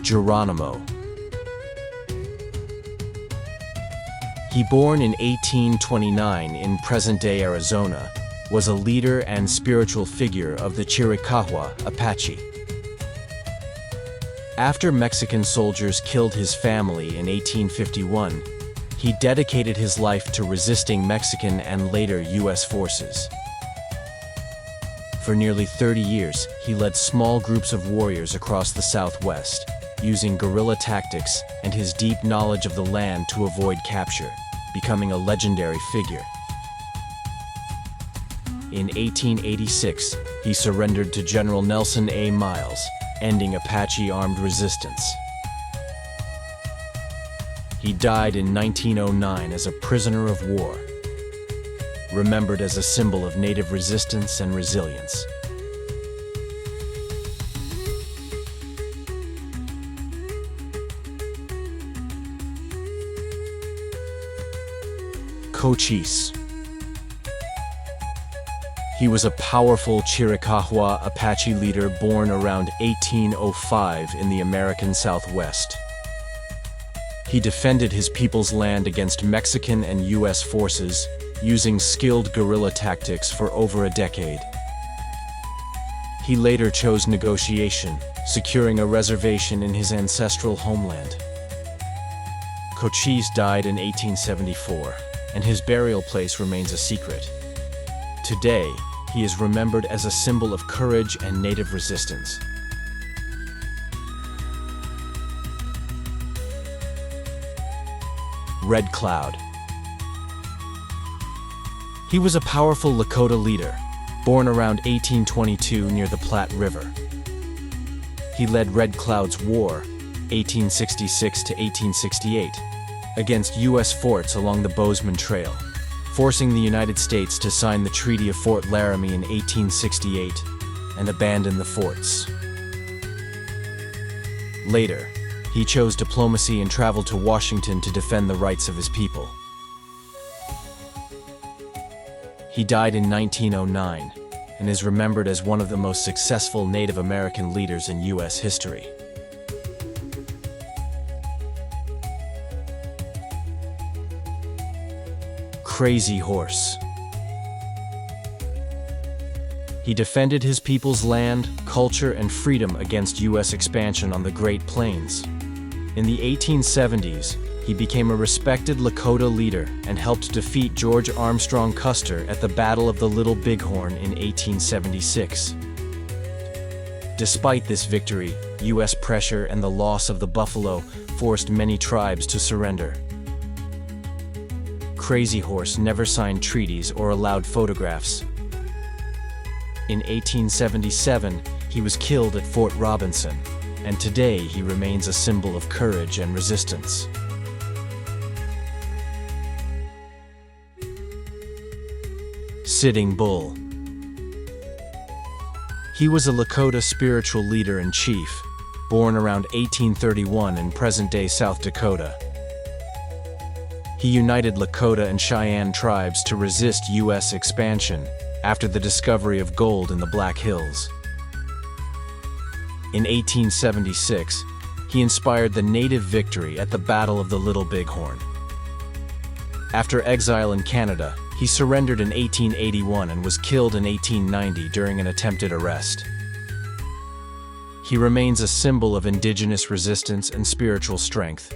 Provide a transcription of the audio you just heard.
Geronimo. He, born in 1829 in present-day Arizona, was a leader and spiritual figure of the Chiricahua Apache. After Mexican soldiers killed his family in 1851, he dedicated his life to resisting Mexican and later U.S. forces. For nearly 30 years, he led small groups of warriors across the Southwest, using guerrilla tactics and his deep knowledge of the land to avoid capture, becoming a legendary figure. In 1886, he surrendered to General Nelson A. Miles, ending Apache armed resistance. He died in 1909 as a prisoner of war, remembered as a symbol of Native resistance and resilience. Cochise. He was a powerful Chiricahua Apache leader born around 1805 in the American Southwest. He defended his people's land against Mexican and U.S. forces, using skilled guerrilla tactics for over a decade. He later chose negotiation, securing a reservation in his ancestral homeland. Cochise died in 1874, and his burial place remains a secret. Today, he is remembered as a symbol of courage and Native resistance. Red Cloud. He was a powerful Lakota leader, born around 1822 near the Platte River. He led Red Cloud's War, 1866 to 1868, against U.S. forts along the Bozeman Trail, forcing the United States to sign the Treaty of Fort Laramie in 1868 and abandon the forts. Later, he chose diplomacy and traveled to Washington to defend the rights of his people. He died in 1909 and is remembered as one of the most successful Native American leaders in U.S. history. Crazy Horse. He defended his people's land, culture, and freedom against U.S. expansion on the Great Plains. In the 1870s, he became a respected Lakota leader and helped defeat George Armstrong Custer at the Battle of the Little Bighorn in 1876. Despite this victory, U.S. pressure and the loss of the buffalo forced many tribes to surrender. Crazy Horse never signed treaties or allowed photographs. In 1877, he was killed at Fort Robinson, and today he remains a symbol of courage and resistance. Sitting Bull. He was a Lakota spiritual leader and chief, born around 1831 in present-day South Dakota. He united Lakota and Cheyenne tribes to resist U.S. expansion after the discovery of gold in the Black Hills. In 1876, he inspired the Native victory at the Battle of the Little Bighorn. After exile in Canada, he surrendered in 1881 and was killed in 1890 during an attempted arrest. He remains a symbol of indigenous resistance and spiritual strength.